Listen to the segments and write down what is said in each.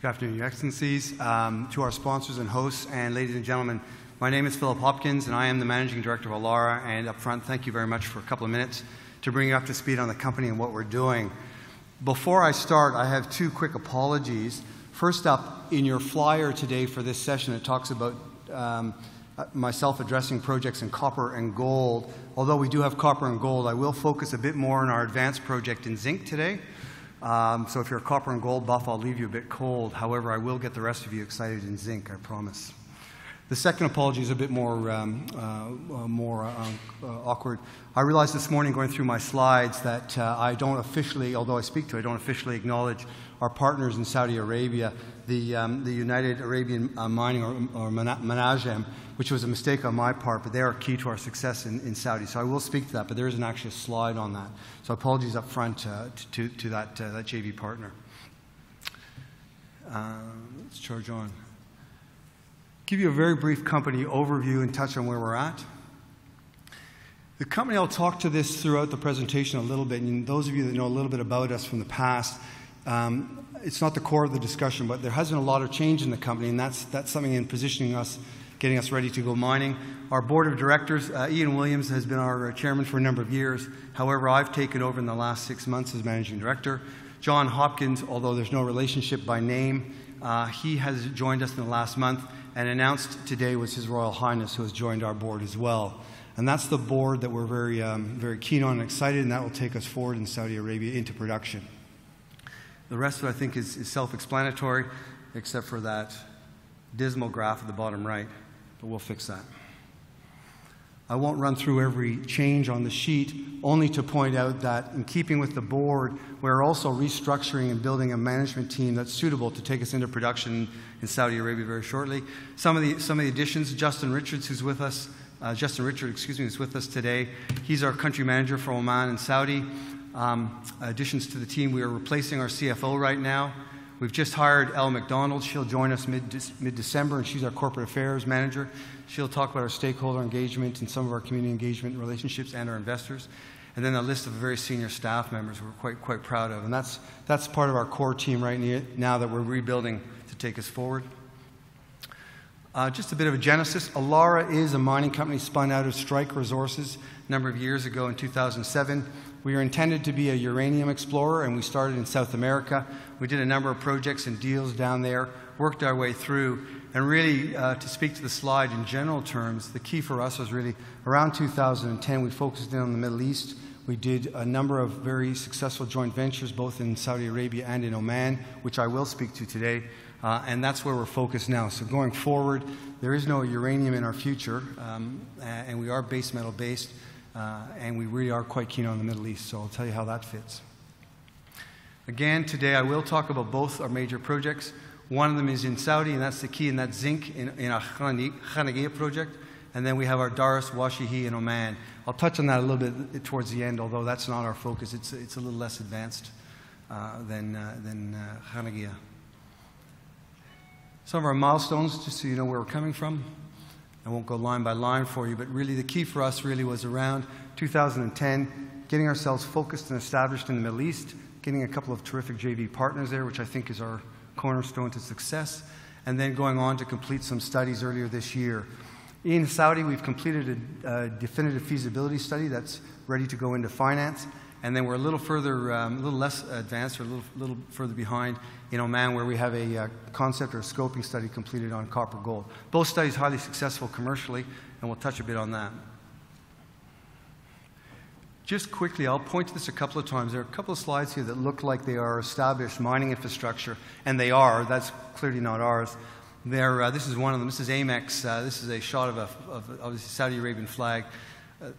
Good afternoon, Your Excellencies, to our sponsors and hosts, and ladies and gentlemen. My name is Philip Hopkins, and I am the Managing Director of Alara. And up front, thank you very much for a couple of minutes to bring you up to speed on the company and what we're doing. Before I start, I have two quick apologies. First up, in your flyer today for this session, it talks about myself addressing projects in copper and gold. Although we do have copper and gold, I will focus a bit more on our advanced project in zinc today. So if you're a copper and gold buff, I'll leave you a bit cold. However, I will get the rest of you excited in zinc, I promise. The second apology is a bit more awkward. I realized this morning going through my slides that I don't officially, although I speak to, I don't officially acknowledge our partners in Saudi Arabia, the United Arabian Mining or Mena, which was a mistake on my part, but they are key to our success in Saudi. So I will speak to that, but there isn't actually a slide on that. So apologies up front to that JV partner. Let's charge on. Give you a very brief company overview and touch on where we're at. The company, I'll talk to this throughout the presentation a little bit, and those of you that know a little bit about us from the past, it's not the core of the discussion, but there has been a lot of change in the company, and that's something in positioning us, getting us ready to go mining. Our board of directors, Ian Williams has been our chairman for a number of years. However, I've taken over in the last 6 months as managing director. John Hopkins, although there's no relationship by name, he has joined us in the last month, and announced today was His Royal Highness, who has joined our board as well. And that's the board that we're very keen on and excited, and that will take us forward in Saudi Arabia into production. The rest of it, I think, is self-explanatory, except for that dismal graph at the bottom right, but we'll fix that. I won't run through every change on the sheet, only to point out that in keeping with the board, we're also restructuring and building a management team that's suitable to take us into production in Saudi Arabia very shortly. Some of the additions, Justin Richard, is with us today. He's our country manager for Oman and Saudi. Additions to the team, we are replacing our CFO right now. We've just hired Elle McDonald. She'll join us mid-December, and she's our corporate affairs manager. She'll talk about our stakeholder engagement and some of our community engagement relationships and our investors. And then a list of very senior staff members we're quite proud of. And that's part of our core team right now that we're rebuilding to take us forward. Just a bit of a genesis. Alara is a mining company spun out of Strike Resources a number of years ago in 2007. We were intended to be a uranium explorer, and we started in South America. We did a number of projects and deals down there, worked our way through, and really, to speak to the slide in general terms, the key for us was really around 2010, we focused in on the Middle East. We did a number of very successful joint ventures, both in Saudi Arabia and in Oman, which I will speak to today, and that's where we're focused now. So going forward, there is no uranium in our future, and we are base metal based. And we really are quite keen on the Middle East, so I'll tell you how that fits. Again, today I will talk about both our major projects. One of them is in Saudi, and that's the key, and that's zinc in our Khanagia project. And then we have our Daras Washihi in Oman. I'll touch on that a little bit towards the end, although that's not our focus. It's a little less advanced than Khanagia. Some of our milestones, just so you know where we're coming from. I won't go line by line for you, but really the key for us really was around 2010, getting ourselves focused and established in the Middle East, getting a couple of terrific JV partners there, which I think is our cornerstone to success, and then going on to complete some studies earlier this year. In Saudi, we've completed a definitive feasibility study that's ready to go into finance, and then we're a little further, a little less advanced, or a little further behind in Oman, where we have a concept or a scoping study completed on copper gold. Both studies highly successful commercially, and we'll touch a bit on that. Just quickly, I'll point to this a couple of times. There are a couple of slides here that look like they are established mining infrastructure, and they are. That's clearly not ours. This is one of them. This is Amex. This is a shot of obviously Saudi Arabian flag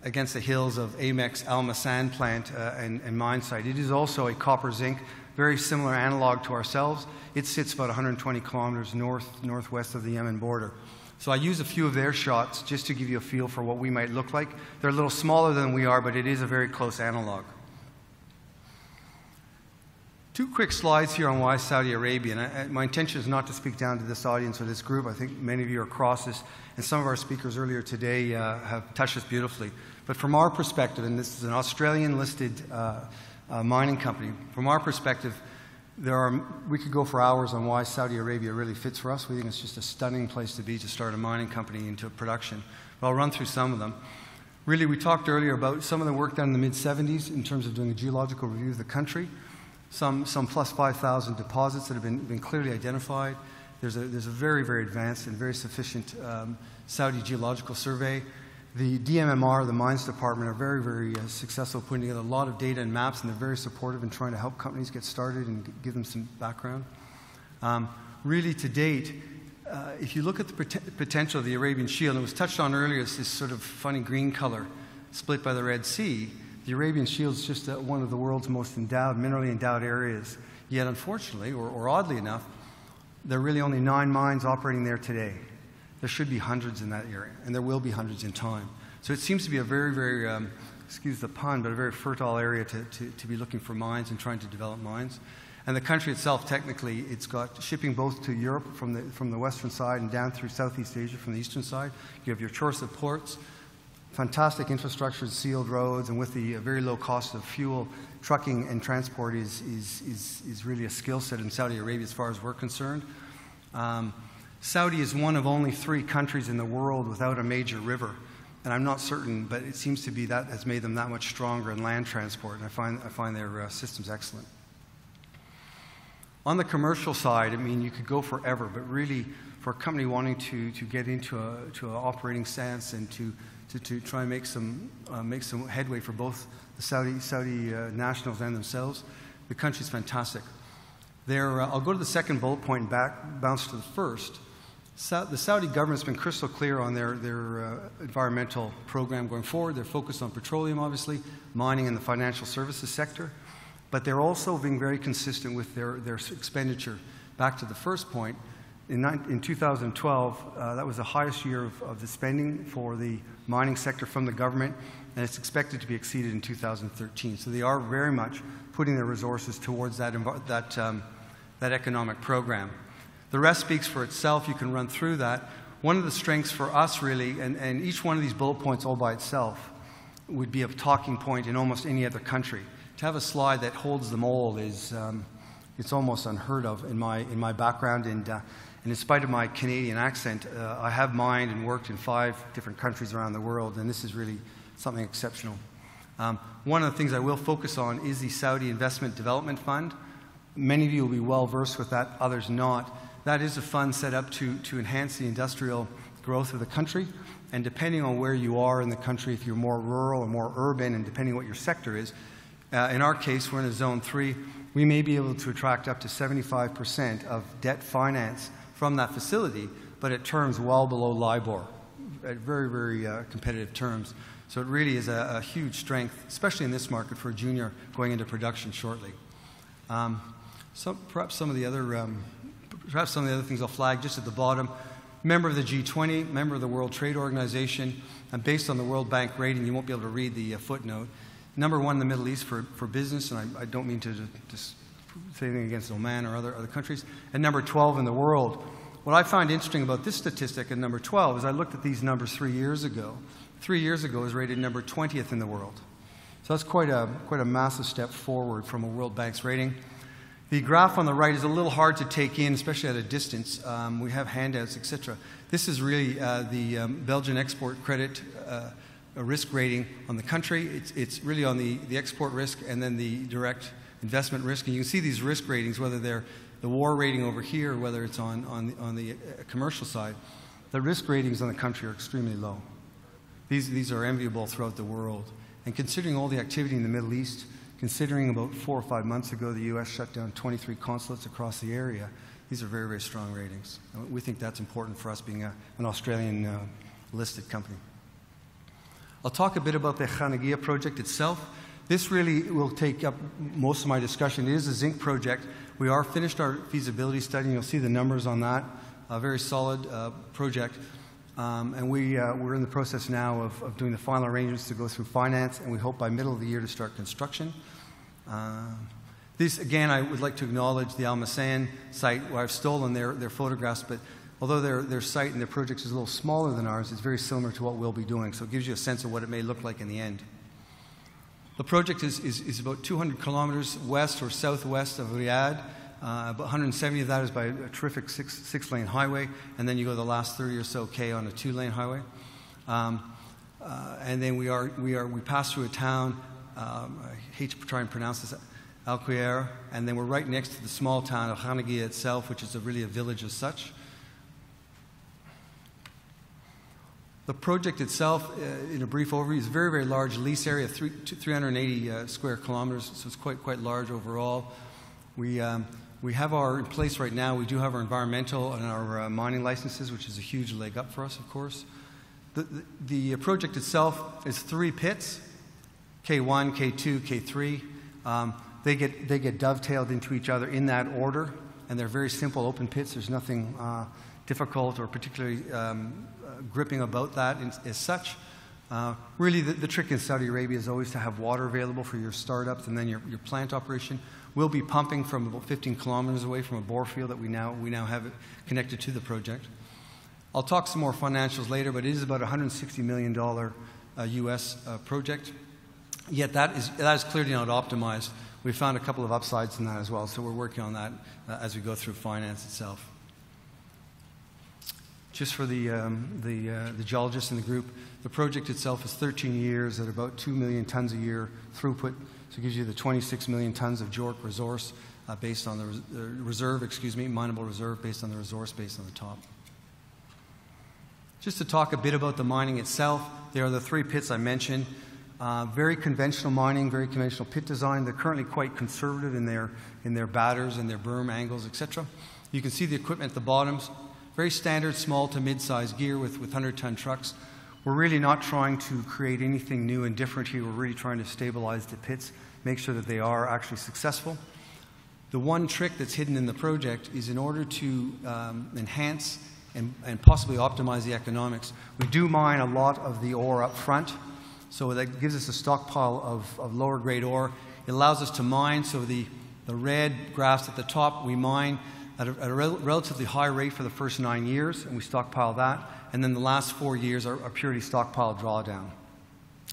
against the hills of Amex Al Masan plant and mine site. It is also a copper zinc, very similar analog to ourselves. It sits about 120 kilometers northwest of the Yemen border. So I use a few of their shots just to give you a feel for what we might look like. They're a little smaller than we are, but it is a very close analog. Two quick slides here on why Saudi Arabia. And my intention is not to speak down to this audience or this group. I think many of you are across this, and some of our speakers earlier today have touched this beautifully. But from our perspective, and this is an Australian-listed mining company, from our perspective, We could go for hours on why Saudi Arabia really fits for us. We think it's just a stunning place to be to start a mining company into production. But I'll run through some of them. Really, we talked earlier about some of the work done in the mid-70s in terms of doing a geological review of the country. Some plus 5,000 deposits that have been clearly identified. There's a very, very advanced and very sufficient Saudi geological survey. The DMMR, the mines department, are very, very successful putting together a lot of data and maps, and they're very supportive in trying to help companies get started and give them some background. Really, to date, if you look at the potential of the Arabian Shield, and it was touched on earlier, it's this sort of funny green color split by the Red Sea. The Arabian Shield is just one of the world's most minerally endowed areas. Yet, unfortunately, or oddly enough, there are really only 9 mines operating there today. There should be hundreds in that area, and there will be hundreds in time. So it seems to be a very, very, excuse the pun, but a very fertile area to be looking for mines and trying to develop mines. And the country itself, technically, it's got shipping both to Europe from the western side and down through Southeast Asia from the eastern side. You have your choice of ports, fantastic infrastructure, sealed roads, and with the very low cost of fuel, trucking and transport is really a skill set in Saudi Arabia as far as we're concerned. Saudi is one of only 3 countries in the world without a major river. And I'm not certain, but it seems to be that has made them that much stronger in land transport. And I find their systems excellent. On the commercial side, I mean, you could go forever, but really for a company wanting to get into an operating stance and to try and make some headway for both the Saudi nationals and themselves, the country's fantastic. I'll go to the second bullet point and bounce to the first. The Saudi government's been crystal clear on their environmental program going forward. They're focused on petroleum, obviously, mining and the financial services sector. But they're also being very consistent with their expenditure. Back to the first point, in 2012, that was the highest year of the spending for the mining sector from the government, and it's expected to be exceeded in 2013. So they are very much putting their resources towards that economic program. The rest speaks for itself. You can run through that. One of the strengths for us, really, and each one of these bullet points all by itself would be a talking point in almost any other country. To have a slide that holds them all is it's almost unheard of in my background. And in spite of my Canadian accent, I have mined and worked in 5 different countries around the world, and this is really something exceptional. One of the things I will focus on is the Saudi Investment Development Fund. Many of you will be well versed with that, others not. That is a fund set up to enhance the industrial growth of the country. And depending on where you are in the country, if you're more rural or more urban, and depending on what your sector is, in our case, we're in a Zone 3, we may be able to attract up to 75% of debt finance from that facility, but at terms well below LIBOR, at very, very competitive terms. So it really is a huge strength, especially in this market for a junior going into production shortly. Perhaps some of the other things I'll flag just at the bottom. Member of the G20, member of the World Trade Organization, and based on the World Bank rating, you won't be able to read the footnote. Number 1 in the Middle East for business, and I don't mean to just say anything against Oman or other countries, and number 12 in the world. What I find interesting about this statistic at number 12 is I looked at these numbers 3 years ago. 3 years ago, it was rated number 20th in the world. So that's quite a massive step forward from a World Bank's rating. The graph on the right is a little hard to take in, especially at a distance. We have handouts, etc. This is really the Belgian export credit risk rating on the country. It's really on the export risk and then the direct investment risk. And you can see these risk ratings, whether they're the war rating over here or whether it's on the commercial side. The risk ratings on the country are extremely low. These are enviable throughout the world. And considering all the activity in the Middle East, considering about 4 or 5 months ago the U.S. shut down 23 consulates across the area, these are very, very strong ratings. And we think that's important for us being an Australian listed company. I'll talk a bit about the Khanagia project itself. This really will take up most of my discussion. It is a zinc project. We are finished our feasibility study, and you'll see the numbers on that. A very solid project. And we're in the process now of doing the final arrangements to go through finance, and we hope by middle of the year to start construction. This, again, I would like to acknowledge the Al Masan site, where I've stolen their photographs, but although their site and their project is a little smaller than ours, it's very similar to what we'll be doing, so it gives you a sense of what it may look like in the end. The project is about 200 kilometers west or southwest of Riyadh. About 170 of that is by a terrific six-lane highway, and then you go the last 30 or so K on a 2-lane highway. And then we pass through a town, I hate to try and pronounce this, Alquier, and then we're right next to the small town of Hanagia itself, which is really a village as such. The project itself, in a brief overview, is a very, very large lease area, 380 square kilometers, so it's quite large overall. We have in place right now, we do have our environmental and our mining licenses, which is a huge leg up for us, of course. The project itself is 3 pits, K1, K2, K3. They get dovetailed into each other in that order, and they're very simple open pits. There's nothing difficult or particularly gripping about that as such. Really, the trick in Saudi Arabia is always to have water available for your startups, and then your plant operation. We'll be pumping from about 15 kilometers away from a bore field that we now have it connected to the project. I'll talk some more financials later, but it is about a $160 million U.S. project. Yet that is clearly not optimized. We found a couple of upsides in that as well, so we're working on that as we go through finance itself. Just for the geologists in the group, the project itself is 13 years at about 2 million tons a year throughput, so it gives you the 26 million tons of JORC resource based on the mineable reserve based on the resource based on the top. Just to talk a bit about the mining itself, there are the 3 pits I mentioned. Very conventional mining, very conventional pit design. They're currently quite conservative in their batters and their berm angles, etc. You can see the equipment at the bottoms. Very standard small to mid-size gear with 100-ton trucks. We're really not trying to create anything new and different here. We're really trying to stabilize the pits, make sure that they are actually successful. The one trick that's hidden in the project is in order to enhance and possibly optimize the economics. We do mine a lot of the ore up front, so that gives us a stockpile of lower grade ore. It allows us to mine, so the red graphs at the top, we mine at a relatively high rate for the first 9 years, and we stockpile that, and then the last 4 years are purely stockpile drawdown.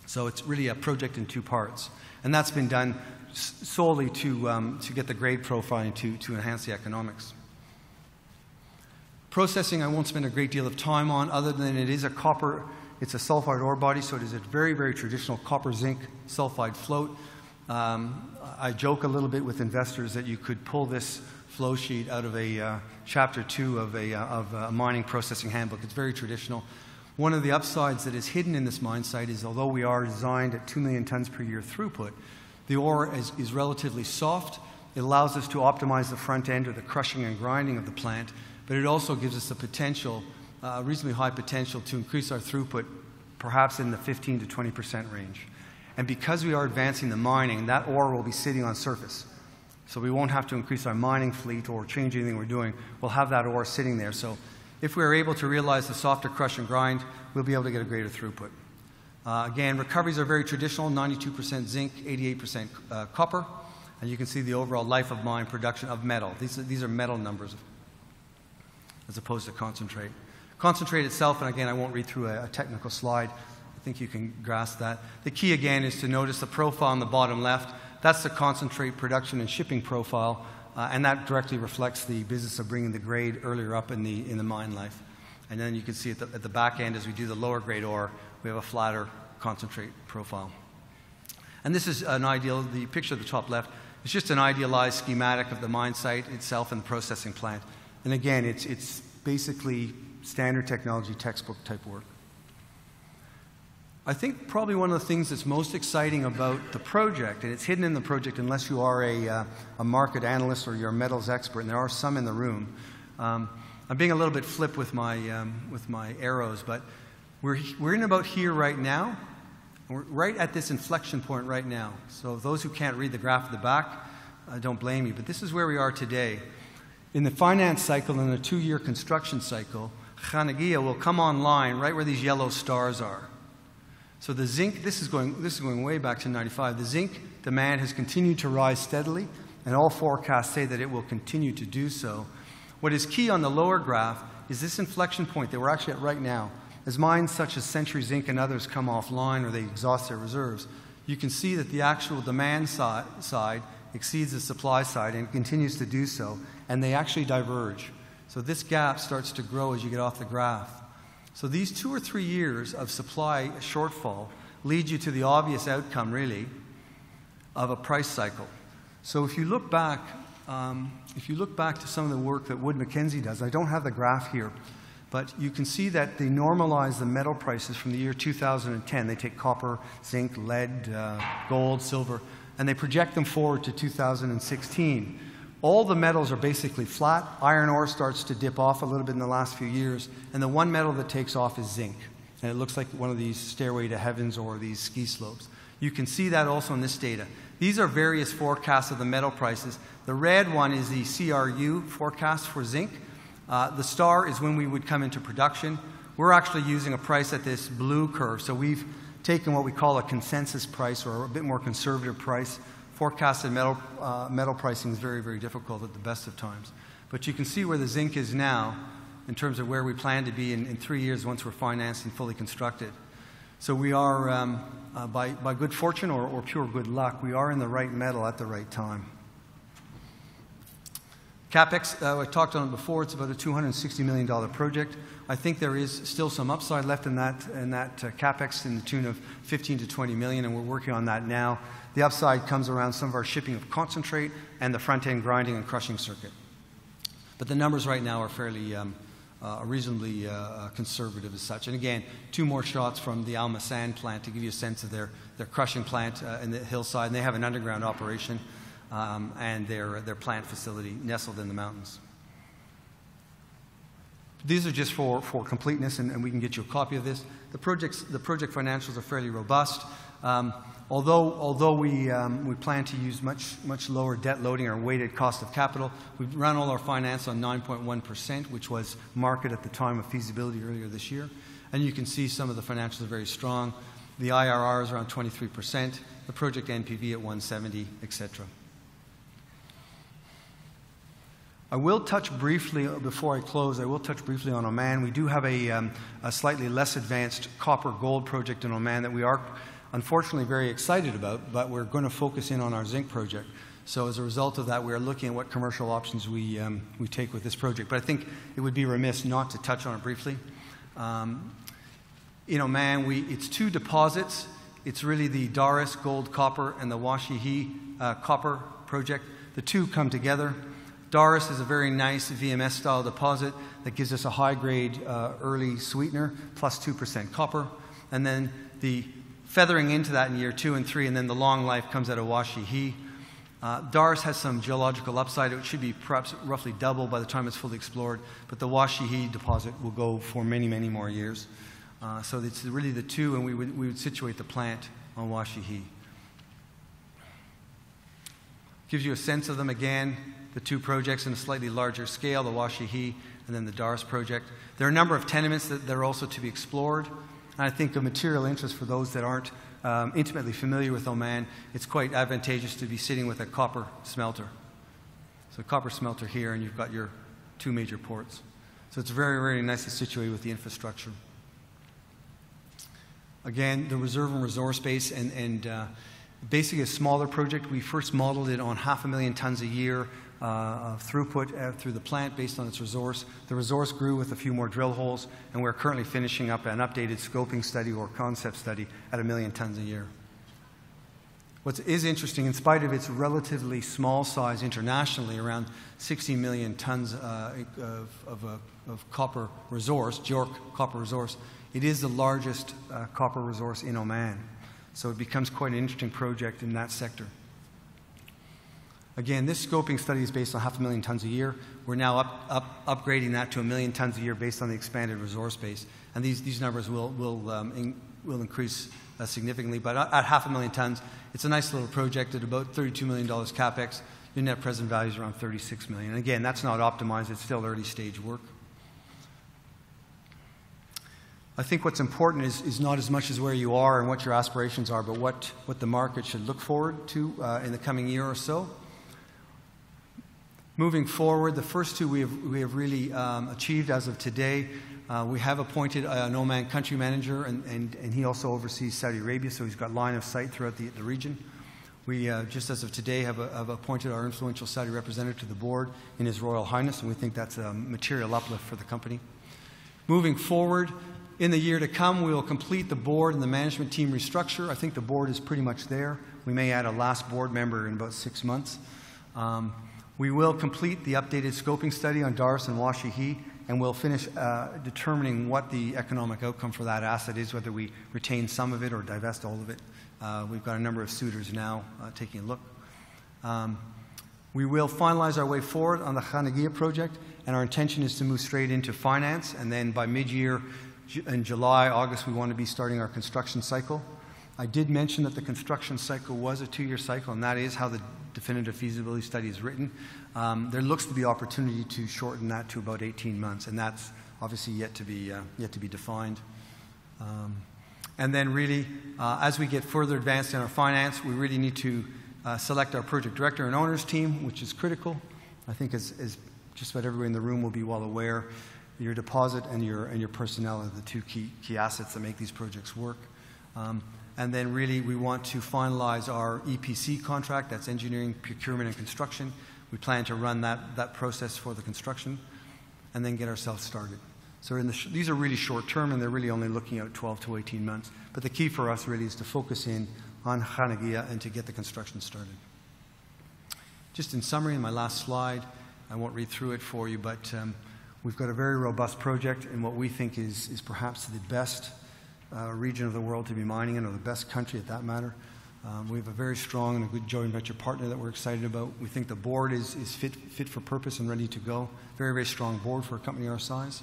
So it's really a project in 2 parts, and that's been done solely to get the grade profile and to enhance the economics. Processing I won't spend a great deal of time on, other than it is it's a sulfide ore body, so it is a very, very traditional copper zinc sulfide float. I joke a little bit with investors that you could pull this flow sheet out of a chapter 2 of a mining processing handbook. It's very traditional. One of the upsides that is hidden in this mine site is, although we are designed at 2 million tons per year throughput, the ore is relatively soft. It allows us to optimize the front end or the crushing and grinding of the plant, but it also gives us the potential, reasonably high potential, to increase our throughput perhaps in the 15 to 20% range. And because we are advancing the mining, that ore will be sitting on surface. So we won't have to increase our mining fleet or change anything we're doing. We'll have that ore sitting there. So if we're able to realize the softer crush and grind, we'll be able to get a greater throughput. Again, recoveries are very traditional, 92% zinc, 88% copper. And you can see the overall life of mine production of metal. These are metal numbers as opposed to concentrate. Concentrate itself, and again, I won't read through a technical slide. I think you can grasp that. The key, again, is to notice the profile on the bottom left. That's the concentrate production and shipping profile, and that directly reflects the business of bringing the grade earlier up in the mine life. And then you can see at the back end, as we do the lower grade ore, we have a flatter concentrate profile. And this is an ideal, the picture at the top left, it's just an idealized schematic of the mine site itself and the processing plant. And again, it's basically standard technology, textbook type work. I think probably one of the things that's most exciting about the project, and it's hidden in the project unless you are a market analyst or you're a metals expert, and there are some in the room. I'm being a little bit flip with my arrows, but we're in about here right now. We're right at this inflection point right now. So those who can't read the graph at the back, I don't blame you, but this is where we are today. In the finance cycle and the 2-year construction cycle, Hanagia will come online right where these yellow stars are. So the zinc, this is going way back to 95. The zinc demand has continued to rise steadily, and all forecasts say that it will continue to do so. What is key on the lower graph is this inflection point that we're actually at right now. As mines such as Century Zinc and others come offline or they exhaust their reserves, you can see that the actual demand side exceeds the supply side and continues to do so, and they actually diverge. So this gap starts to grow as you get off the graph. So these 2 or 3 years of supply shortfall lead you to the obvious outcome, really, of a price cycle. So if you look back to some of the work that Wood Mackenzie does, I don't have the graph here, but you can see that they normalize the metal prices from the year 2010. They take copper, zinc, lead, gold, silver, and they project them forward to 2016. All the metals are basically flat. Iron ore starts to dip off a little bit in the last few years, and the one metal that takes off is zinc. And it looks like one of these stairway to heavens or these ski slopes. You can see that also in this data. These are various forecasts of the metal prices. The red one is the CRU forecast for zinc. The star is when we would come into production. We're actually using a price at this blue curve. So we've taken what we call a consensus price, or a bit more conservative price. Forecasted metal pricing is very, very difficult at the best of times. But you can see where the zinc is now in terms of where we plan to be in 3 years once we're financed and fully constructed. So we are, by good fortune or pure good luck, we are in the right metal at the right time. CapEx, I talked on it before, it's about a $260 million project. I think there is still some upside left in that CapEx in the tune of 15 to 20 million, and we're working on that now. The upside comes around some of our shipping of concentrate and the front-end grinding and crushing circuit. But the numbers right now are fairly reasonably conservative as such. And again, 2 more shots from the Alma Sand plant to give you a sense of their crushing plant in the hillside. And they have an underground operation and their plant facility nestled in the mountains. These are just for completeness, and we can get you a copy of this. The project financials are fairly robust. Although we plan to use much lower debt loading or weighted cost of capital, we've run all our finance on 9.1%, which was market at the time of feasibility earlier this year. And you can see some of the financials are very strong. The IRR is around 23%, the project NPV at 170, etc. I will touch briefly, before I close, I will touch briefly on Oman. We do have a slightly less advanced copper-gold project in Oman that we are unfortunately very excited about, but we're going to focus in on our zinc project. So as a result of that, we are looking at what commercial options we take with this project. But I think it would be remiss not to touch on it briefly. In Oman, it's 2 deposits. It's really the Daris gold copper and the Washihi copper project. The 2 come together. Daris is a very nice VMS-style deposit that gives us a high-grade early sweetener, plus 2% copper. And then the feathering into that in year 2 and 3, and then the long life comes out of Washihi. Daris has some geological upside. It should be perhaps roughly double by the time it's fully explored, but the Washihi deposit will go for many, many more years. So it's really the 2, and we would situate the plant on Washihi. Gives you a sense of them again, the 2 projects in a slightly larger scale, the Washihi and then the Daris project. There are a number of tenements that are also to be explored. And I think of material interest for those that aren't intimately familiar with Oman, it's quite advantageous to be sitting with a copper smelter. So a copper smelter here, and you've got your 2 major ports. So it's very, very nicely situated with the infrastructure. Again, the reserve and resource base, and basically a smaller project. We first modeled it on 500,000 tons a year of throughput through the plant based on its resource. The resource grew with a few more drill holes, and we're currently finishing up an updated scoping study or concept study at 1 million tons a year. What is interesting, in spite of its relatively small size internationally, around 60 million tons of copper resource, JORC copper resource, it is the largest copper resource in Oman. So it becomes quite an interesting project in that sector. Again, this scoping study is based on 500,000 tons a year. We're now upgrading that to 1 million tons a year based on the expanded resource base. And these numbers will increase significantly. But at 500,000 tons, it's a nice little project at about $32 million capex. Your net present value is around $36 million. And again, that's not optimized. It's still early stage work. I think what's important is not as much as where you are and what your aspirations are, but what the market should look forward to in the coming year or so. Moving forward, the first 2 we have really achieved as of today. We have appointed an Oman country manager, and he also oversees Saudi Arabia, so he's got line of sight throughout the region. We, just as of today, have appointed our influential Saudi representative to the board in His Royal Highness, and we think that's a material uplift for the company. Moving forward, in the year to come, we will complete the board and the management team restructure. I think the board is pretty much there. We may add a last board member in about 6 months. We will complete the updated scoping study on Daris and Washihi, and we'll finish determining what the economic outcome for that asset is, whether we retain some of it or divest all of it. We've got a number of suitors now taking a look. We will finalize our way forward on the Khanagia project, and our intention is to move straight into finance, and then by mid-year, in July, August, we want to be starting our construction cycle. I did mention that the construction cycle was a 2-year cycle, and that is how the definitive feasibility study is written. There looks to be opportunity to shorten that to about 18 months, and that's obviously yet to be defined. And then really, as we get further advanced in our finance, we really need to select our project director and owners team, which is critical. I think as just about everybody in the room will be well aware, your deposit and your personnel are the two key assets that make these projects work. And then really we want to finalize our EPC contract, that's engineering, procurement, and construction. We plan to run that process for the construction and then get ourselves started. So these are really short term, and they're really only looking at 12 to 18 months. But the key for us really is to focus in on Khanagia and to get the construction started. Just in summary, in my last slide, I won't read through it for you, but we've got a very robust project in what we think is perhaps the best region of the world to be mining in, or the best country at that matter. We have a very strong and a good joint venture partner that we're excited about. We think the board is fit for purpose and ready to go. Very, very strong board for a company our size.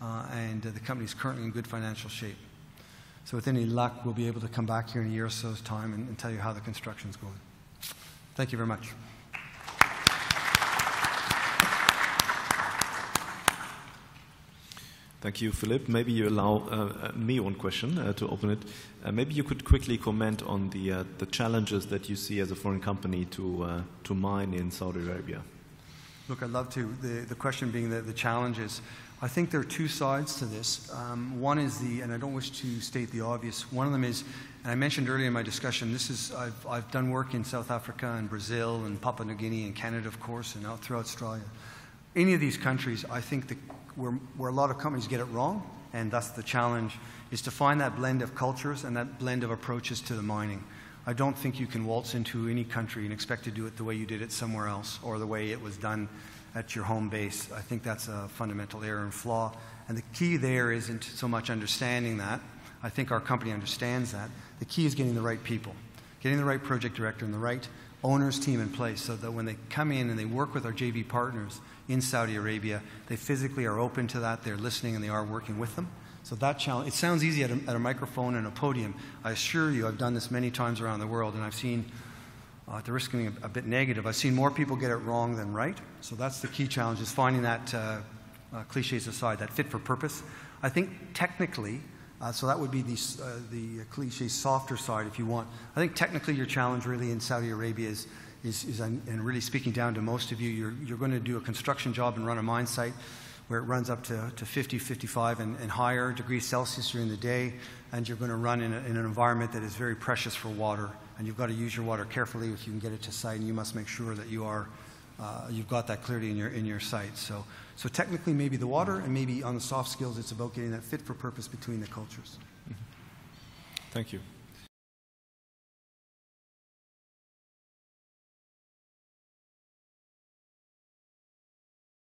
And the company is currently in good financial shape. So with any luck, we'll be able to come back here in a year or so's time and tell you how the construction's going. Thank you very much. Thank you, Philip. Maybe you allow me one question to open it. Maybe you could quickly comment on the challenges that you see as a foreign company to mine in Saudi Arabia. Look, I'd love to. The question being the challenges. I think there are two sides to this. One is and I don't wish to state the obvious, one of them is, and I mentioned earlier in my discussion, I've done work in South Africa and Brazil and Papua New Guinea and Canada, of course, and out through Australia. Any of these countries, I think where a lot of companies get it wrong, and that's the challenge, is to find that blend of cultures and that blend of approaches to the mining. I don't think you can waltz into any country and expect to do it the way you did it somewhere else or the way it was done at your home base. I think that's a fundamental error and flaw. And the key there isn't so much understanding that. I think our company understands that. The key is getting the right people, getting the right project director and the right owners team in place so that when they come in and they work with our JV partners in Saudi Arabia, they physically are open to that, they're listening, and they are working with them. So that challenge, it sounds easy at a microphone and a podium. I assure you, I've done this many times around the world, and I've seen, at the risk of being a bit negative, I've seen more people get it wrong than right. So that's the key challenge, is finding that, cliches aside, that fit for purpose. I think technically, so that would be the cliche softer side if you want. I think technically your challenge really in Saudi Arabia is and really speaking down to most of you, you're going to do a construction job and run a mine site where it runs up to 50, 55 and higher degrees Celsius during the day, and you're going to run in an environment that is very precious for water, and you've got to use your water carefully if you can get it to site, and you must make sure that you've got that clarity in your site. So technically maybe the water, and maybe on the soft skills it's about getting that fit for purpose between the cultures. Thank you.